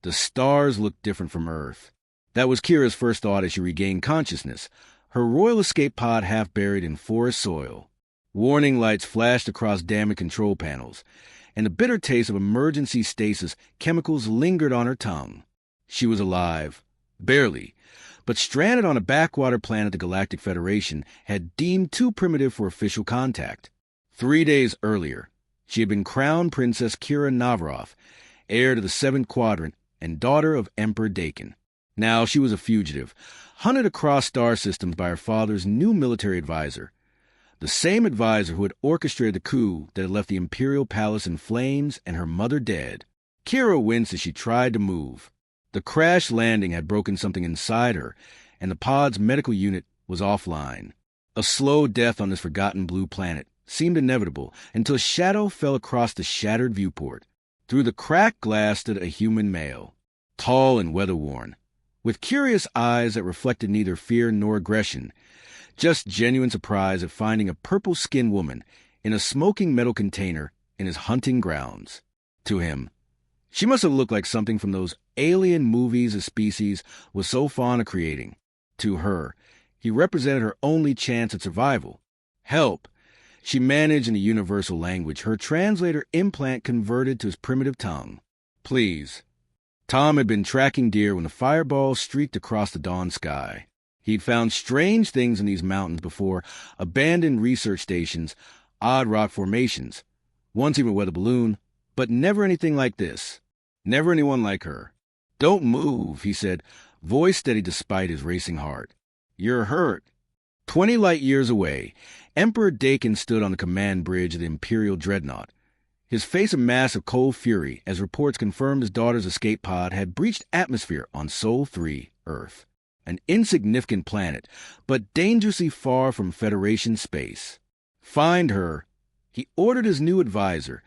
The stars looked different from Earth. That was Kira's first thought as she regained consciousness, her royal escape pod half buried in forest soil. Warning lights flashed across damaged control panels, and the bitter taste of emergency stasis chemicals lingered on her tongue. She was alive. Barely. But stranded on a backwater planet the Galactic Federation had deemed too primitive for official contact. 3 days earlier, she had been crowned Princess Kira Navroff, heir to the 7th Quadrant and daughter of Emperor Dakin. Now she was a fugitive, hunted across star systems by her father's new military advisor, the same advisor who had orchestrated the coup that had left the Imperial Palace in flames and her mother dead. Kira winced as she tried to move. The crash landing had broken something inside her, and the pod's medical unit was offline. A slow death on this forgotten blue planet seemed inevitable until a shadow fell across the shattered viewport. Through the cracked glass stood a human male, tall and weather-worn, with curious eyes that reflected neither fear nor aggression, just genuine surprise at finding a purple-skinned woman in a smoking metal container in his hunting grounds. To him, she must have looked like something from those alien movies a species was so fond of creating. To her, he represented her only chance at survival. Help! She managed in a universal language, her translator implant converted to his primitive tongue. Please. Tom had been tracking deer when the fireball streaked across the dawn sky. He'd found strange things in these mountains before, abandoned research stations, odd rock formations, once even a weather balloon, but never anything like this. Never anyone like her. Don't move, he said, voice steady despite his racing heart. You're hurt. 20 light years away, Emperor Dakin stood on the command bridge of the Imperial Dreadnought, his face a mask of cold fury as reports confirmed his daughter's escape pod had breached atmosphere on Sol 3, Earth, an insignificant planet, but dangerously far from Federation space. Find her, he ordered his new advisor,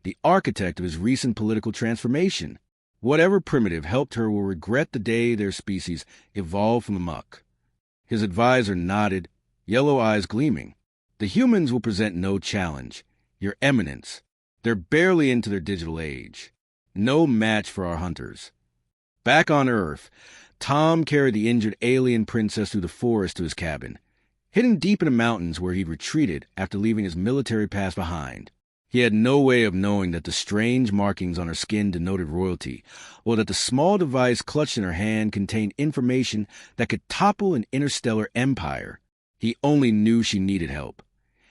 the architect of his recent political transformation. Whatever primitive helped her will regret the day their species evolved from the muck. His advisor nodded, yellow eyes gleaming. The humans will present no challenge. Your Eminence. They're barely into their digital age. No match for our hunters. Back on Earth, Tom carried the injured alien princess through the forest to his cabin, hidden deep in the mountains where he'd retreated after leaving his military past behind. He had no way of knowing that the strange markings on her skin denoted royalty, or that the small device clutched in her hand contained information that could topple an interstellar empire. He only knew she needed help,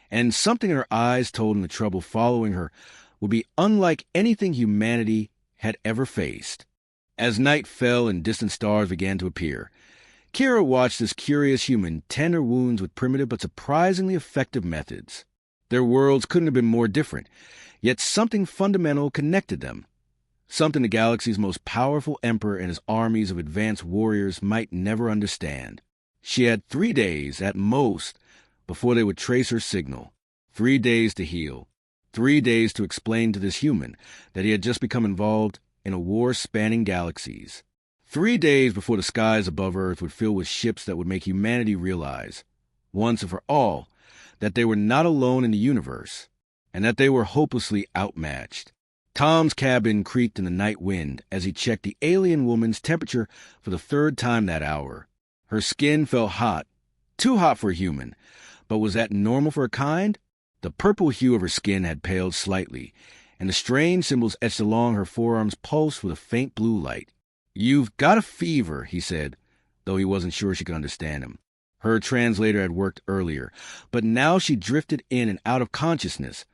and something in her eyes told him the trouble following her would be unlike anything humanity had ever faced. As night fell and distant stars began to appear, Kira watched this curious human tend her wounds with primitive but surprisingly effective methods. Their worlds couldn't have been more different, yet something fundamental connected them. Something the galaxy's most powerful emperor and his armies of advanced warriors might never understand. She had 3 days, at most, before they would trace her signal. 3 days to heal. 3 days to explain to this human that he had just become involved in a war spanning galaxies. 3 days before the skies above Earth would fill with ships that would make humanity realize, once and for all, that they were not alone in the universe, and that they were hopelessly outmatched. Tom's cabin creaked in the night wind as he checked the alien woman's temperature for the 3rd time that hour. Her skin felt hot, too hot for a human, but was that normal for a kind? The purple hue of her skin had paled slightly, and the strange symbols etched along her forearms pulsed with a faint blue light. You've got a fever, he said, though he wasn't sure she could understand him. Her translator had worked earlier, but now she drifted in and out of consciousness,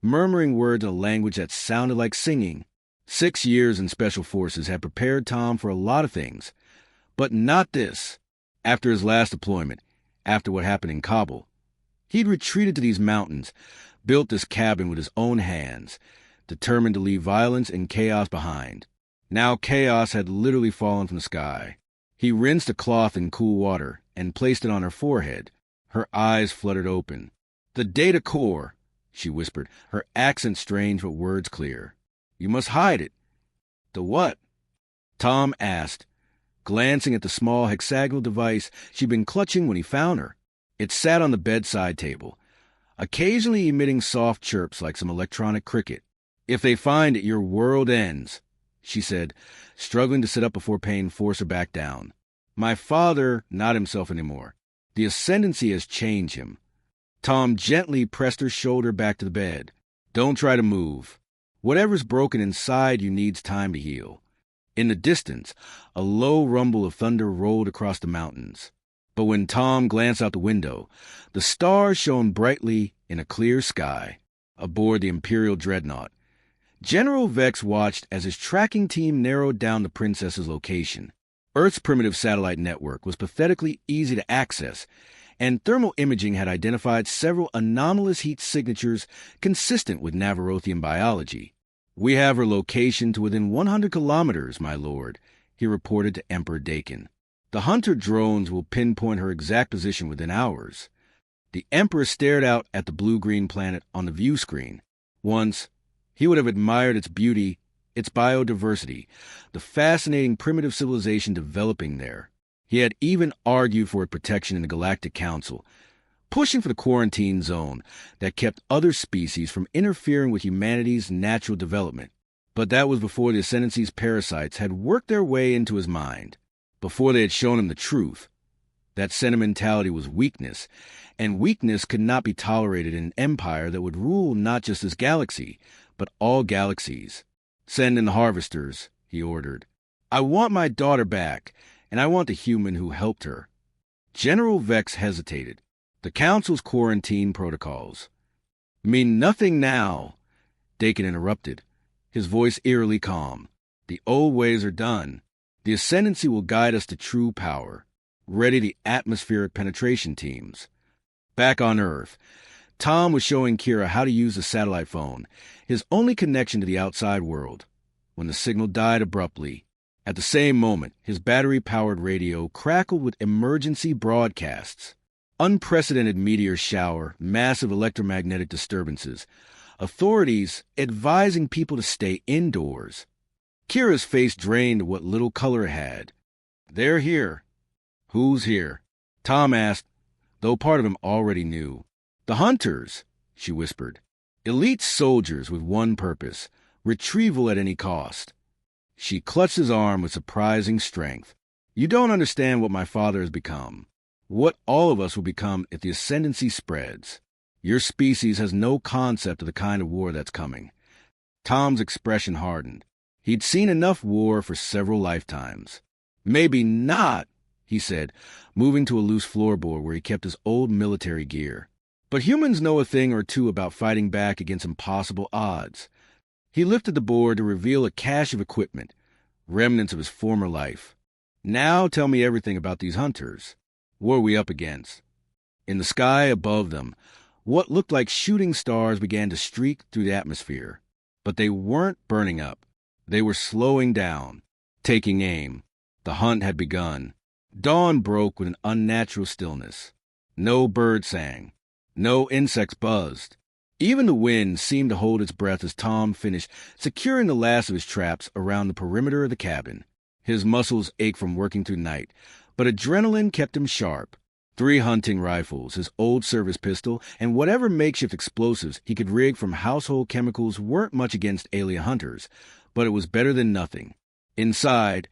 murmuring words in a language that sounded like singing. 6 years in Special Forces had prepared Tom for a lot of things, but not this. After his last deployment, after what happened in Kabul, he'd retreated to these mountains, built this cabin with his own hands, determined to leave violence and chaos behind. Now chaos had literally fallen from the sky. He rinsed a cloth in cool water and placed it on her forehead. Her eyes fluttered open. The data core, she whispered, her accent strange but words clear. You must hide it. The what? Tom asked, glancing at the small hexagonal device she'd been clutching when he found her. It sat on the bedside table, occasionally emitting soft chirps like some electronic cricket. If they find it, your world ends, she said, struggling to sit up before pain forced her back down. My father, not himself anymore. The ascendancy has changed him. Tom gently pressed her shoulder back to the bed. Don't try to move. Whatever's broken inside you needs time to heal. In the distance, a low rumble of thunder rolled across the mountains. But when Tom glanced out the window, the stars shone brightly in a clear sky aboard the Imperial Dreadnought. General Vex watched as his tracking team narrowed down the princess's location. Earth's primitive satellite network was pathetically easy to access, and thermal imaging had identified several anomalous heat signatures consistent with Navarothian biology. We have her location to within 100 kilometers, my lord, he reported to Emperor Dakin. The hunter drones will pinpoint her exact position within hours. The Emperor stared out at the blue-green planet on the view screen. Once, he would have admired its beauty, its biodiversity, the fascinating primitive civilization developing there. He had even argued for its protection in the Galactic Council, pushing for the quarantine zone that kept other species from interfering with humanity's natural development. But that was before the Ascendancy's parasites had worked their way into his mind, before they had shown him the truth. That sentimentality was weakness, and weakness could not be tolerated in an empire that would rule not just this galaxy, but all galaxies. Send in the harvesters, he ordered. I want my daughter back, and I want the human who helped her. General Vex hesitated. The Council's quarantine protocols mean nothing now, Dakin interrupted, his voice eerily calm. The old ways are done. The Ascendancy will guide us to true power. Ready the atmospheric penetration teams. Back on Earth, Tom was showing Kira how to use the satellite phone, his only connection to the outside world, when the signal died abruptly. At the same moment, his battery-powered radio crackled with emergency broadcasts. Unprecedented meteor shower, massive electromagnetic disturbances, authorities advising people to stay indoors. Kira's face drained what little color it had. They're here. Who's here? Tom asked, though part of him already knew. The hunters, she whispered. Elite soldiers with one purpose, retrieval at any cost. She clutched his arm with surprising strength. You don't understand what my father has become. What all of us will become if the Ascendancy spreads. Your species has no concept of the kind of war that's coming. Tom's expression hardened. He'd seen enough war for several lifetimes. Maybe not, he said, moving to a loose floorboard where he kept his old military gear. But humans know a thing or two about fighting back against impossible odds. He lifted the board to reveal a cache of equipment, remnants of his former life. Now tell me everything about these hunters. What are we up against? In the sky above them, what looked like shooting stars began to streak through the atmosphere. But they weren't burning up. They were slowing down, taking aim. The hunt had begun. Dawn broke with an unnatural stillness. No bird sang. No insects buzzed. Even the wind seemed to hold its breath as Tom finished securing the last of his traps around the perimeter of the cabin. His muscles ached from working through night, but adrenaline kept him sharp. 3 hunting rifles, his old service pistol, and whatever makeshift explosives he could rig from household chemicals weren't much against alien hunters, but it was better than nothing. Inside,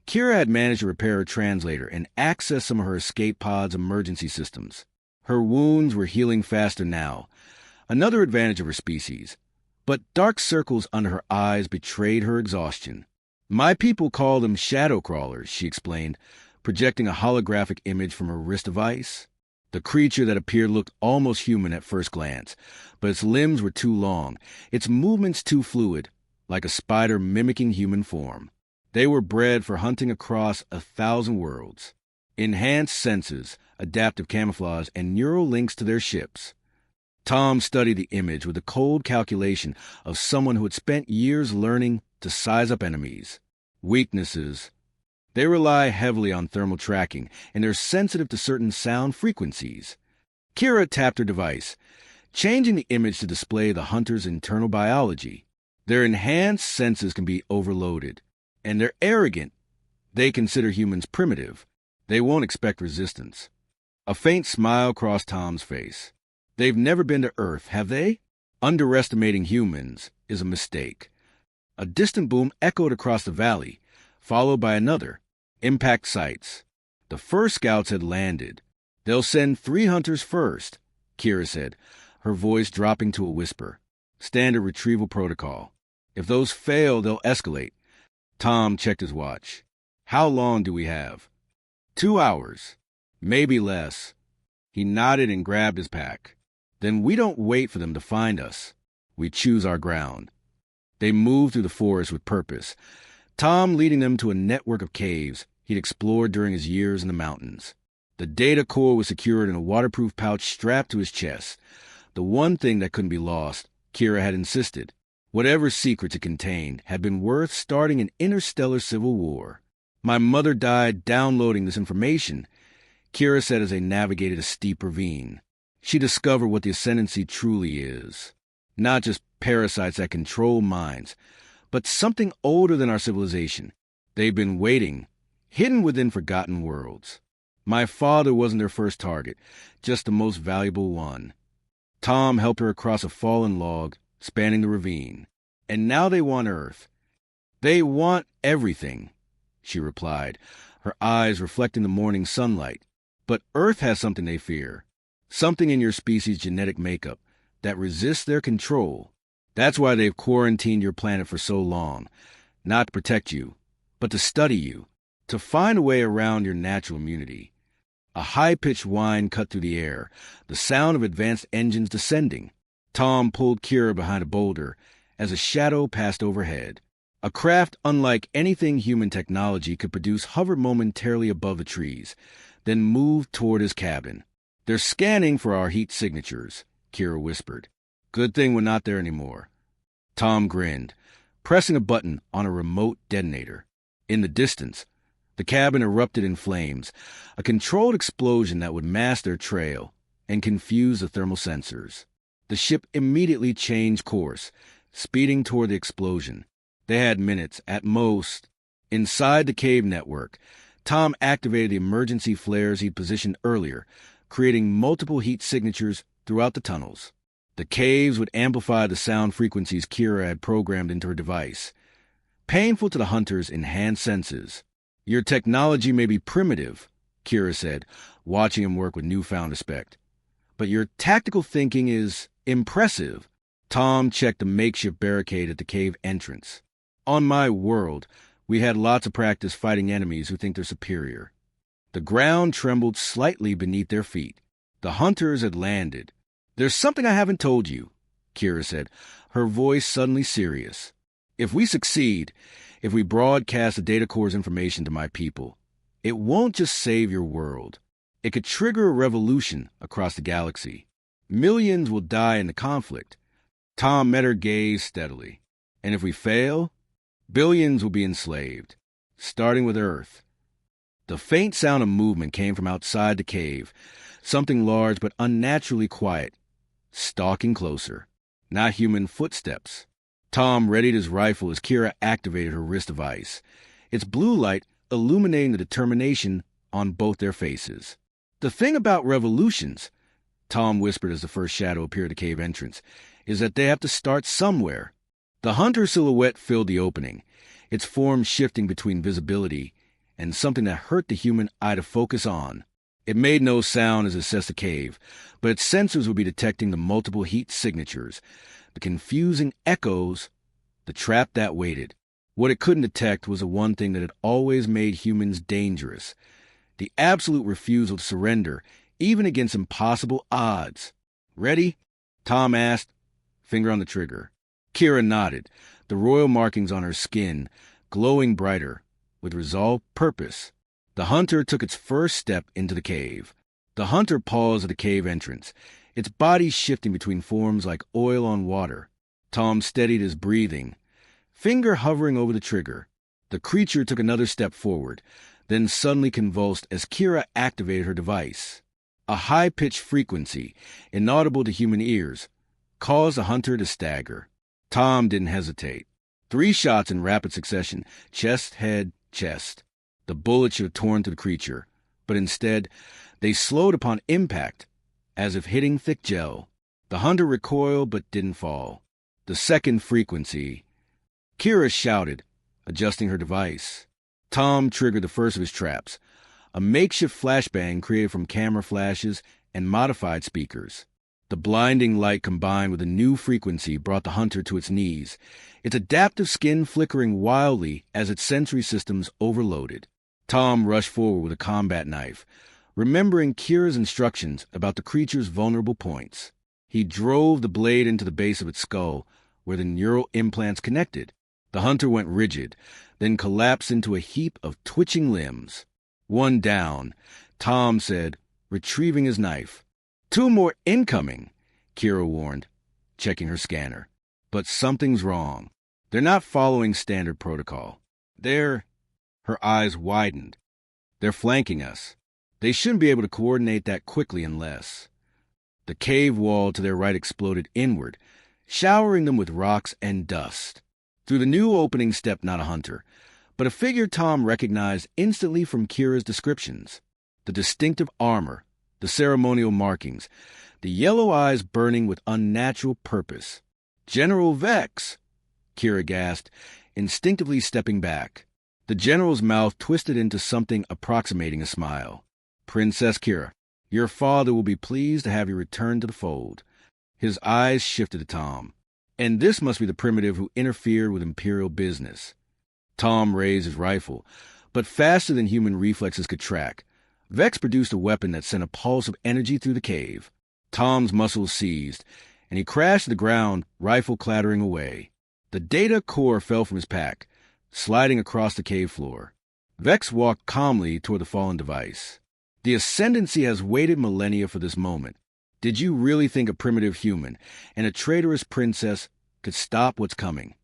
Kira had managed to repair her translator and access some of her escape pod's emergency systems. Her wounds were healing faster now, another advantage of her species. But dark circles under her eyes betrayed her exhaustion. My people call them shadow crawlers, she explained, projecting a holographic image from her wrist device. The creature that appeared looked almost human at first glance, but its limbs were too long, its movements too fluid, like a spider mimicking human form. They were bred for hunting across 1,000 worlds. Enhanced senses, adaptive camouflage, and neural links to their ships. Tom studied the image with the cold calculation of someone who had spent years learning to size up enemies. Weaknesses. They rely heavily on thermal tracking, and they're sensitive to certain sound frequencies. Kira tapped her device, changing the image to display the hunter's internal biology. Their enhanced senses can be overloaded, and they're arrogant. They consider humans primitive. They won't expect resistance. A faint smile crossed Tom's face. They've never been to Earth, have they? Underestimating humans is a mistake. A distant boom echoed across the valley, followed by another. Impact sites. The first scouts had landed. They'll send 3 hunters first, Kira said, her voice dropping to a whisper. Standard retrieval protocol. If those fail, they'll escalate. Tom checked his watch. How long do we have? 2 hours. Maybe less. He nodded and grabbed his pack. Then we don't wait for them to find us. We choose our ground. They moved through the forest with purpose, Tom leading them to a network of caves he'd explored during his years in the mountains. The data core was secured in a waterproof pouch strapped to his chest. The one thing that couldn't be lost, Kira had insisted. Whatever secrets it contained had been worth starting an interstellar civil war. My mother died downloading this information, Kira said as they navigated a steep ravine. She discovered what the Ascendancy truly is. Not just parasites that control minds, but something older than our civilization. They've been waiting, hidden within forgotten worlds. My father wasn't their first target, just the most valuable one. Tom helped her across a fallen log, spanning the ravine. And now they want Earth. They want everything, she replied, her eyes reflecting the morning sunlight. But Earth has something they fear. Something in your species' genetic makeup that resists their control. That's why they've quarantined your planet for so long. Not to protect you, but to study you, to find a way around your natural immunity. A high-pitched whine cut through the air, the sound of advanced engines descending. Tom pulled Kira behind a boulder as a shadow passed overhead. A craft unlike anything human technology could produce hovered momentarily above the trees, then moved toward his cabin. They're scanning for our heat signatures, Kira whispered. Good thing we're not there anymore. Tom grinned, pressing a button on a remote detonator. In the distance, the cabin erupted in flames, a controlled explosion that would mask their trail and confuse the thermal sensors. The ship immediately changed course, speeding toward the explosion. They had minutes, at most. Inside the cave network, Tom activated the emergency flares he'd positioned earlier, creating multiple heat signatures throughout the tunnels. The caves would amplify the sound frequencies Kira had programmed into her device. Painful to the hunter's enhanced senses. Your technology may be primitive, Kira said, watching him work with newfound respect. But your tactical thinking is impressive. Tom checked the makeshift barricade at the cave entrance. On my world, we had lots of practice fighting enemies who think they're superior. The ground trembled slightly beneath their feet. The hunters had landed. There's something I haven't told you, Kira said, her voice suddenly serious. If we succeed, if we broadcast the data core's information to my people, it won't just save your world. It could trigger a revolution across the galaxy. Millions will die in the conflict. Tom met her gaze steadily. And if we fail, billions will be enslaved, starting with Earth. The faint sound of movement came from outside the cave, something large but unnaturally quiet, stalking closer. Not human footsteps. Tom readied his rifle as Kira activated her wrist device, its blue light illuminating the determination on both their faces. The thing about revolutions, Tom whispered as the first shadow appeared at the cave entrance, is that they have to start somewhere. The hunter silhouette filled the opening, its form shifting between visibility and something that hurt the human eye to focus on. It made no sound as it assessed the cave, but its sensors would be detecting the multiple heat signatures, the confusing echoes, the trap that waited. What it couldn't detect was the one thing that had always made humans dangerous, the absolute refusal to surrender, even against impossible odds. Ready? Tom asked, finger on the trigger. Kira nodded, the royal markings on her skin glowing brighter, with resolved purpose. The hunter took its first step into the cave. The hunter paused at the cave entrance, its body shifting between forms like oil on water. Tom steadied his breathing, finger hovering over the trigger. The creature took another step forward, then suddenly convulsed as Kira activated her device. A high-pitched frequency, inaudible to human ears, caused the hunter to stagger. Tom didn't hesitate. 3 shots in rapid succession, chest, head, chest. The bullet should have torn through the creature, but instead, they slowed upon impact, as if hitting thick gel. The hunter recoiled but didn't fall. The second frequency. Kira shouted, adjusting her device. Tom triggered the first of his traps, a makeshift flashbang created from camera flashes and modified speakers. The blinding light combined with a new frequency brought the hunter to its knees, its adaptive skin flickering wildly as its sensory systems overloaded. Tom rushed forward with a combat knife, remembering Kira's instructions about the creature's vulnerable points. He drove the blade into the base of its skull, where the neural implants connected. The hunter went rigid, then collapsed into a heap of twitching limbs. One down, Tom said, retrieving his knife. 2 more incoming, Kira warned, checking her scanner. But something's wrong. They're not following standard protocol. Her eyes widened. They're flanking us. They shouldn't be able to coordinate that quickly unless... The cave wall to their right exploded inward, showering them with rocks and dust. Through the new opening stepped not a hunter, but a figure Tom recognized instantly from Kira's descriptions. The distinctive armor, the ceremonial markings, the yellow eyes burning with unnatural purpose. General Vex, Kira gasped, instinctively stepping back. The general's mouth twisted into something approximating a smile. Princess Kira, your father will be pleased to have you return to the fold. His eyes shifted to Tom. And this must be the primitive who interfered with Imperial business. Tom raised his rifle, but faster than human reflexes could track, Vex produced a weapon that sent a pulse of energy through the cave. Tom's muscles seized, and he crashed to the ground, rifle clattering away. The data core fell from his pack, sliding across the cave floor. Vex walked calmly toward the fallen device. The Ascendancy has waited millennia for this moment. Did you really think a primitive human and a traitorous princess could stop what's coming?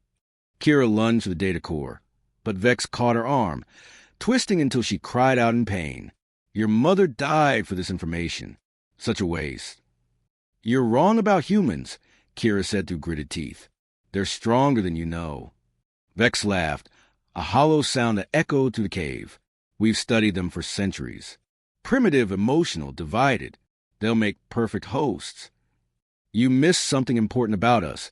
Kira lunged to the data core, but Vex caught her arm, twisting until she cried out in pain. Your mother died for this information. Such a waste. You're wrong about humans, Kira said through gritted teeth. They're stronger than you know. Vex laughed, a hollow sound that echoed through the cave. We've studied them for centuries. Primitive, emotional, divided. They'll make perfect hosts. You missed something important about us,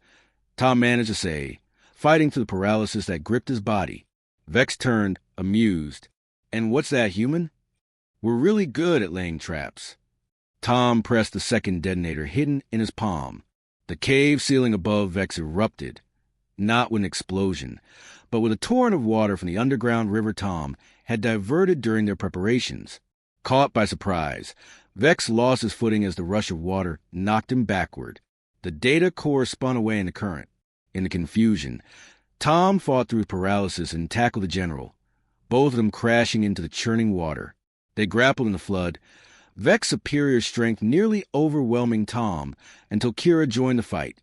Tom managed to say, fighting through the paralysis that gripped his body. Vex turned, amused. And what's that, human? We're really good at laying traps. Tom pressed the second detonator hidden in his palm. The cave ceiling above Vex erupted, not with an explosion, but with a torrent of water from the underground river Tom had diverted during their preparations. Caught by surprise, Vex lost his footing as the rush of water knocked him backward. The data core spun away in the current. In the confusion, Tom fought through paralysis and tackled the general, both of them crashing into the churning water. They grappled in the flood, Vex's superior strength nearly overwhelming Tom until Kira joined the fight,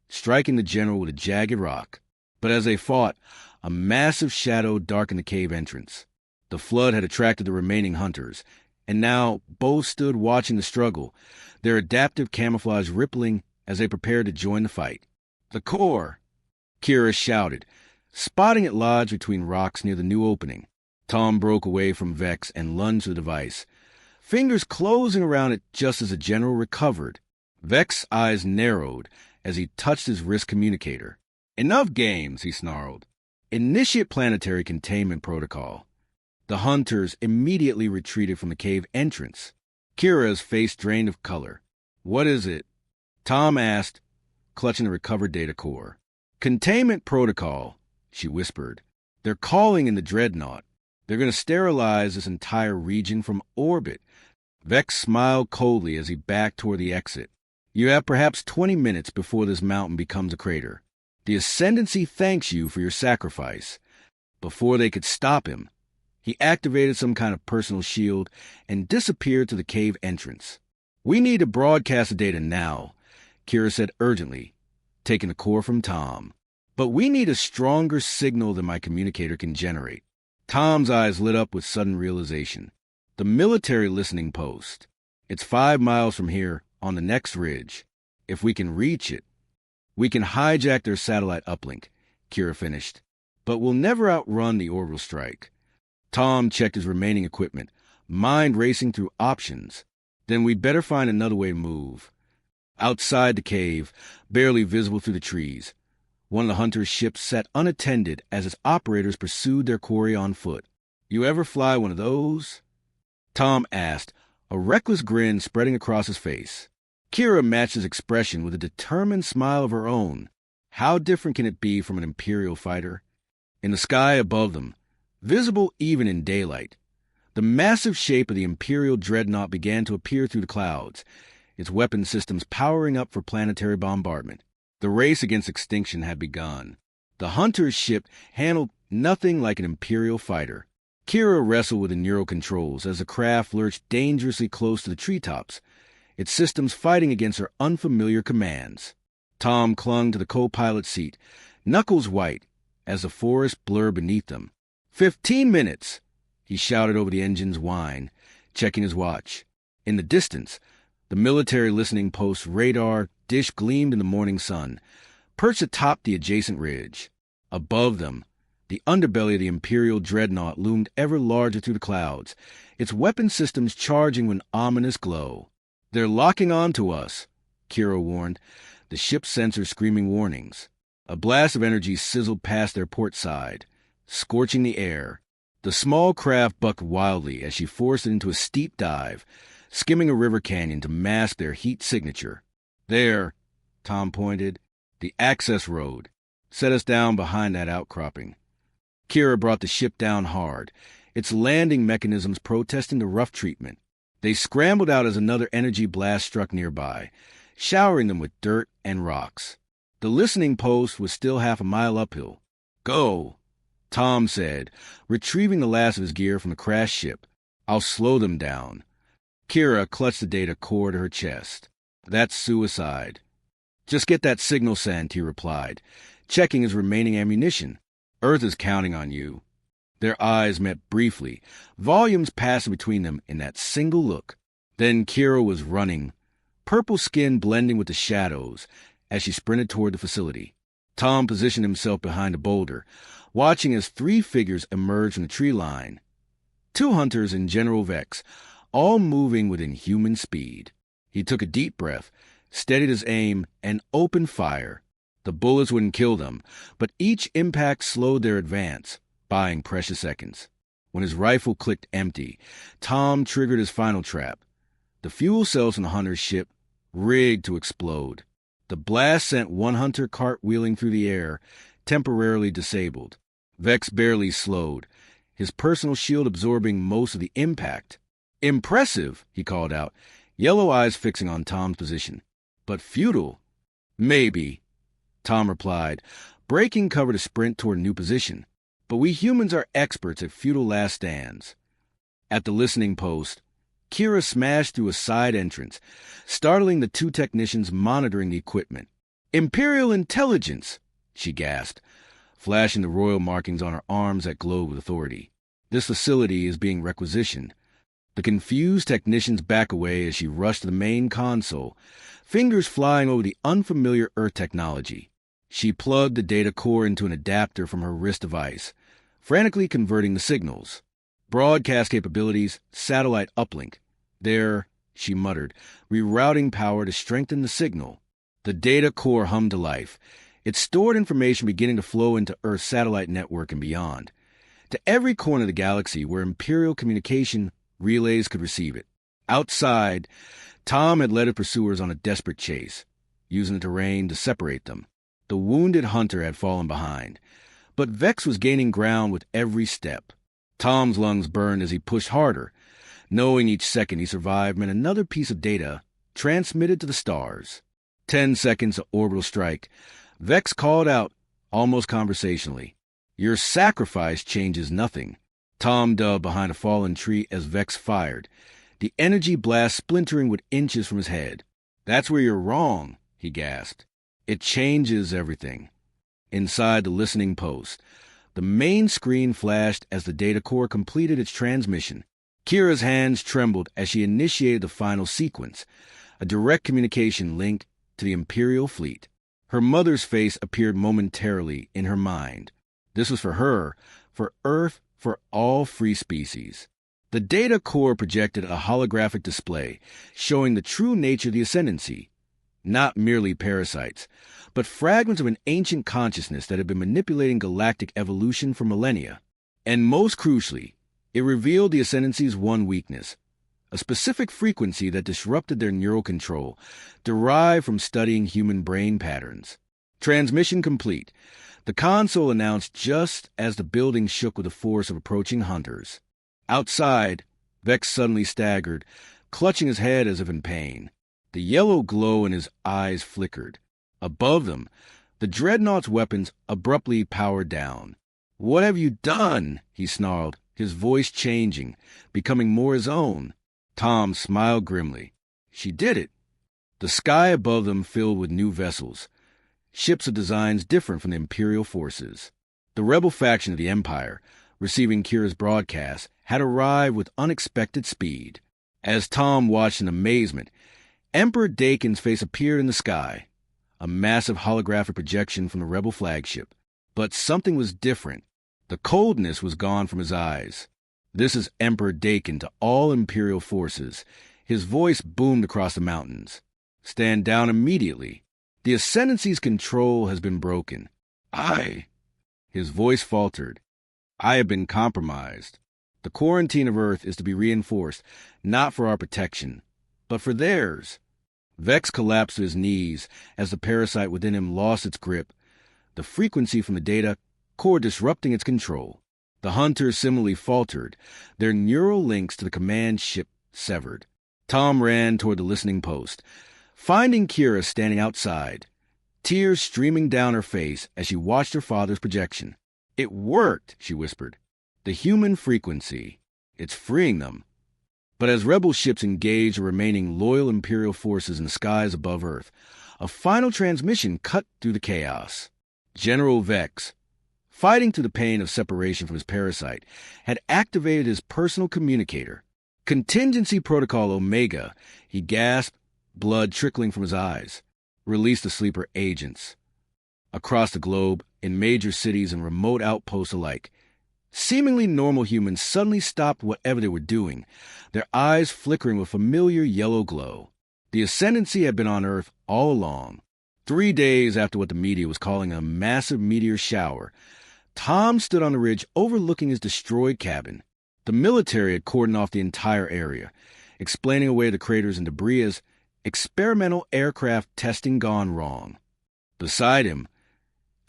striking the general with a jagged rock. But as they fought, a massive shadow darkened the cave entrance. The flood had attracted the remaining hunters, and now both stood watching the struggle, their adaptive camouflage rippling as they prepared to join the fight. The core! Kira shouted, spotting it lodged between rocks near the new opening. Tom broke away from Vex and lunged to the device, fingers closing around it just as the general recovered. Vex's eyes narrowed as he touched his wrist communicator. Enough games, he snarled. Initiate planetary containment protocol. The hunters immediately retreated from the cave entrance. Kira's face drained of color. What is it? Tom asked, clutching the recovered data core. Containment protocol, she whispered. They're calling in the dreadnought. They're going to sterilize this entire region from orbit. Vex smiled coldly as he backed toward the exit. You have perhaps 20 minutes before this mountain becomes a crater. The Ascendancy thanks you for your sacrifice. Before they could stop him, he activated some kind of personal shield and disappeared to the cave entrance. We need to broadcast the data now, Kira said urgently, taking the core from Tom. But we need a stronger signal than my communicator can generate. Tom's eyes lit up with sudden realization. The military listening post. It's 5 miles from here, on the next ridge. If we can reach it, we can hijack their satellite uplink, Kira finished. But we'll never outrun the orbital strike. Tom checked his remaining equipment, mind racing through options. Then we'd better find another way to move. Outside the cave, barely visible through the trees, One of the hunter's ships sat unattended as its operators pursued their quarry on foot. "You ever fly one of those?" Tom asked, a reckless grin spreading across his face. Kira matched his expression with a determined smile of her own. How different can it be from an Imperial fighter? In the sky above them, visible even in daylight, the massive shape of the Imperial dreadnought began to appear through the clouds, its weapon systems powering up for planetary bombardment. The race against extinction had begun. The hunter's ship handled nothing like an Imperial fighter. Kira wrestled with the neural controls as the craft lurched dangerously close to the treetops, its systems fighting against her unfamiliar commands. Tom clung to the co-pilot seat, knuckles white, as the forest blurred beneath them. 15 minutes, he shouted over the engine's whine, checking his watch. In the distance, the military listening post's radar dish gleamed in the morning sun, perched atop the adjacent ridge. Above them, the underbelly of the Imperial dreadnought loomed ever larger through the clouds, its weapon systems charging with an ominous glow. "They're locking on to us," Kira warned, the ship's sensors screaming warnings. A blast of energy sizzled past their port side, scorching the air. The small craft bucked wildly as she forced it into a steep dive, skimming a river canyon to mask their heat signature. "There," Tom pointed, "the access road. Set us down behind that outcropping." Kira brought the ship down hard, its landing mechanisms protesting the rough treatment. They scrambled out as another energy blast struck nearby, showering them with dirt and rocks. The listening post was still half a mile uphill. "Go," Tom said, retrieving the last of his gear from the crashed ship. "I'll slow them down." Kira clutched the data core to her chest. "That's suicide." "Just get that signal sent," he replied, checking his remaining ammunition. "Earth is counting on you." Their eyes met briefly, volumes passing between them in that single look. Then Kira was running, purple skin blending with the shadows, as she sprinted toward the facility. Tom positioned himself behind a boulder, watching as 3 figures emerged from the tree line. 2 hunters and General Vex, all moving within human speed. He took a deep breath, steadied his aim, and opened fire. The bullets wouldn't kill them, but each impact slowed their advance, buying precious seconds. When his rifle clicked empty, Tom triggered his final trap. The fuel cells in the hunter's ship rigged to explode. The blast sent one hunter cartwheeling through the air, temporarily disabled. Vex barely slowed, his personal shield absorbing most of the impact. "Impressive," he called out, yellow eyes fixing on Tom's position. "But futile." "Maybe," Tom replied, breaking cover to sprint toward a new position. "But we humans are experts at futile last stands." At the listening post, Kira smashed through a side entrance, startling the 2 technicians monitoring the equipment. "Imperial intelligence," she gasped, flashing the royal markings on her arms that glowed with authority. "This facility is being requisitioned." The confused technicians back away as she rushed to the main console, fingers flying over the unfamiliar Earth technology. She plugged the data core into an adapter from her wrist device, frantically converting the signals. "Broadcast capabilities, satellite uplink. There," she muttered, rerouting power to strengthen the signal. The data core hummed to life, its stored information beginning to flow into Earth's satellite network and beyond, to every corner of the galaxy where Imperial communication relays could receive it. Outside, Tom had led his pursuers on a desperate chase, using the terrain to separate them. The wounded hunter had fallen behind, but Vex was gaining ground with every step. Tom's lungs burned as he pushed harder, knowing each second he survived meant another piece of data transmitted to the stars. 10 seconds of orbital strike. Vex called out, almost conversationally, "Your sacrifice changes nothing." Tom dove behind a fallen tree as Vex fired, the energy blast splintering with inches from his head. "That's where you're wrong," he gasped. "It changes everything." Inside the listening post, the main screen flashed as the data core completed its transmission. Kira's hands trembled as she initiated the final sequence, a direct communication link to the Imperial fleet. Her mother's face appeared momentarily in her mind. This was for her, for Earth, for all free species. The data core projected a holographic display showing the true nature of the ascendancy. not merely parasites, but fragments of an ancient consciousness that had been manipulating galactic evolution for millennia. And most crucially, it revealed the Ascendancy's one weakness, a specific frequency that disrupted their neural control, derived from studying human brain patterns. Transmission complete. The console announced just as the building shook with the force of approaching hunters. Outside, Vex suddenly staggered, clutching his head as if in pain. The yellow glow in his eyes flickered. Above them, the Dreadnought's weapons abruptly powered down. "What have you done?" he snarled, his voice changing, becoming more his own. Tom smiled grimly. "She did it." The sky above them filled with new vessels, ships of designs different from the Imperial forces. The rebel faction of the Empire, receiving Kira's broadcast, had arrived with unexpected speed. As Tom watched in amazement, Emperor Dakin's face appeared in the sky, a massive holographic projection from the rebel flagship. But something was different. The coldness was gone from his eyes. "This is Emperor Dakin to all Imperial forces." His voice boomed across the mountains. "Stand down immediately. The Ascendancy's control has been broken. His voice faltered. "I have been compromised. The quarantine of Earth is to be reinforced, not for our protection, but for theirs." Vex collapsed to his knees as the parasite within him lost its grip, the frequency from the data core disrupting its control. The hunters similarly faltered, their neural links to the command ship severed. Tom ran toward the listening post, finding Kira standing outside, tears streaming down her face as she watched her father's projection. "It worked," she whispered. "The human frequency. It's freeing them." But as rebel ships engaged the remaining loyal Imperial forces in the skies above Earth, a final transmission cut through the chaos. General Vex, fighting through the pain of separation from his parasite, had activated his personal communicator. "Contingency Protocol Omega," he gasped, blood trickling from his eyes. "Release the sleeper agents." Across the globe, in major cities and remote outposts alike, seemingly normal humans suddenly stopped whatever they were doing, their eyes flickering with familiar yellow glow. The Ascendancy had been on Earth all along. 3 days after what the media was calling a massive meteor shower, Tom stood on the ridge overlooking his destroyed cabin. The military had cordoned off the entire area, explaining away the craters and debris as experimental aircraft testing gone wrong. Beside him,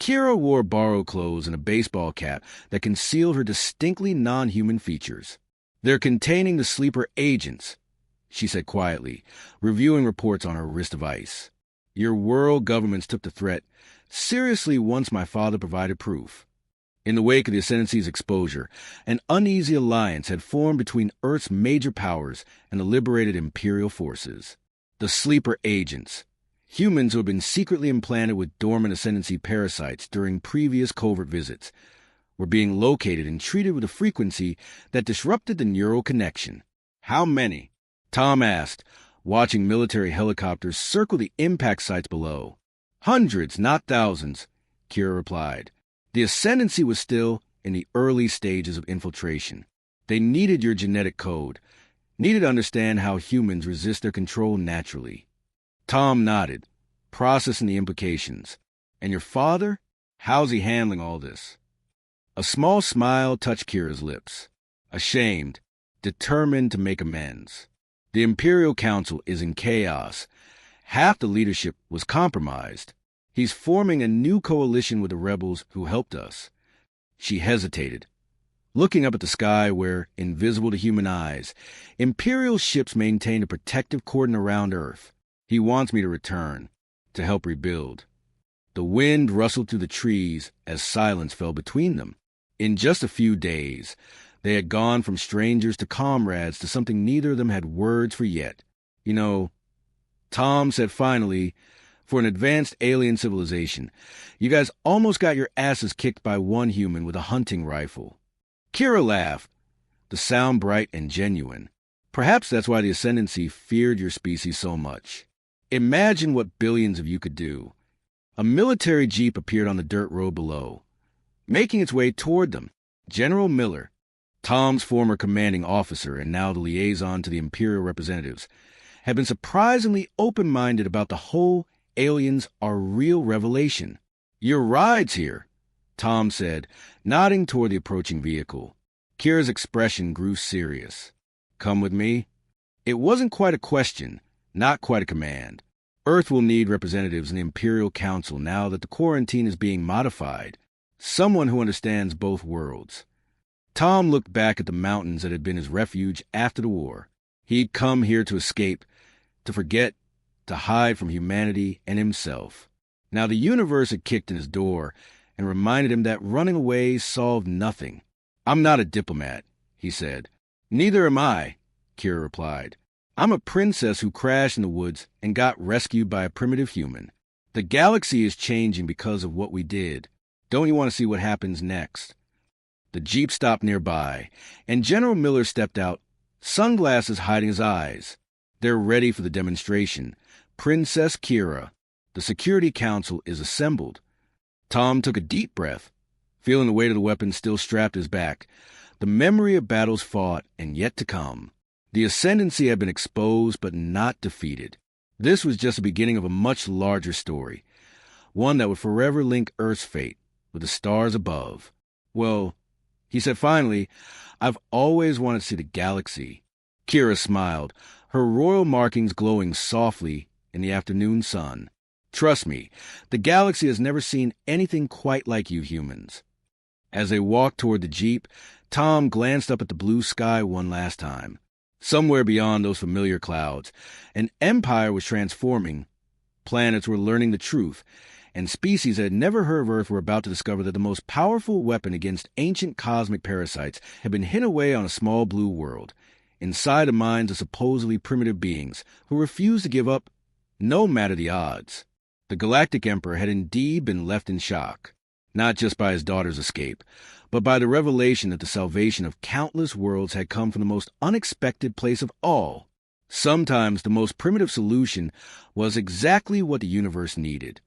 Kira wore borrowed clothes and a baseball cap that concealed her distinctly non-human features. "They're containing the sleeper agents," she said quietly, reviewing reports on her wrist of ice. "Your world governments took the threat seriously once my father provided proof." In the wake of the Ascendancy's exposure, an uneasy alliance had formed between Earth's major powers and the liberated Imperial forces. The sleeper agents, humans who had been secretly implanted with dormant Ascendancy parasites during previous covert visits, were being located and treated with a frequency that disrupted the neural connection. "How many?" Tom asked, watching military helicopters circle the impact sites below. "Hundreds, not thousands," Kira replied. The Ascendancy was still in the early stages of infiltration. They needed your genetic code, needed to understand how humans resist their control naturally. Tom nodded, processing the implications. "And your father? How's he handling all this?" A small smile touched Kira's lips. "Ashamed, determined to make amends. The Imperial Council is in chaos. Half the leadership was compromised. He's forming a new coalition with the rebels who helped us." She hesitated, looking up at the sky where, invisible to human eyes, Imperial ships maintained a protective cordon around Earth. "He wants me to return, to help rebuild." The wind rustled through the trees as silence fell between them. In just a few days, they had gone from strangers to comrades to something neither of them had words for yet. "You know," Tom said finally, "for an advanced alien civilization, you guys almost got your asses kicked by one human with a hunting rifle." Kira laughed, the sound bright and genuine. "Perhaps that's why the Ascendancy feared your species so much. Imagine what billions of you could do." A military jeep appeared on the dirt road below, making its way toward them. General Miller, Tom's former commanding officer and now the liaison to the Imperial representatives, had been surprisingly open-minded about the whole aliens are real revelation. "Your ride's here," Tom said, nodding toward the approaching vehicle. Kira's expression grew serious. "Come with me?" It wasn't quite a question, not quite a command. Earth will need representatives in the Imperial Council now that the quarantine is being modified. Someone who understands both worlds. Tom looked back at the mountains that had been his refuge after the war. He'd come here to escape, to forget, to hide from humanity and himself. Now the universe had kicked in his door and reminded him that running away solved nothing. "I'm not a diplomat," he said. "Neither am I," Kira replied. "I'm a princess who crashed in the woods and got rescued by a primitive human. The galaxy is changing because of what we did. Don't you want to see what happens next?" The Jeep stopped nearby, and General Miller stepped out, sunglasses hiding his eyes. They're ready for the demonstration. Princess Kira. The Security Council is assembled. Tom took a deep breath, feeling the weight of the weapon still strapped to his back. The memory of battles fought and yet to come. The ascendancy had been exposed but not defeated. This was just the beginning of a much larger story, one that would forever link Earth's fate with the stars above. "Well," he said finally, "I've always wanted to see the galaxy." Kira smiled, her royal markings glowing softly in the afternoon sun. "Trust me, the galaxy has never seen anything quite like you humans." As they walked toward the Jeep, Tom glanced up at the blue sky one last time. Somewhere beyond those familiar clouds, an empire was transforming. Planets were learning the truth, and species that had never heard of Earth were about to discover that the most powerful weapon against ancient cosmic parasites had been hidden away on a small blue world, inside the minds of supposedly primitive beings who refused to give up, no matter the odds. The Galactic Emperor had indeed been left in shock, not just by his daughter's escape, but by the revelation that the salvation of countless worlds had come from the most unexpected place of all. Sometimes the most primitive solution was exactly what the universe needed.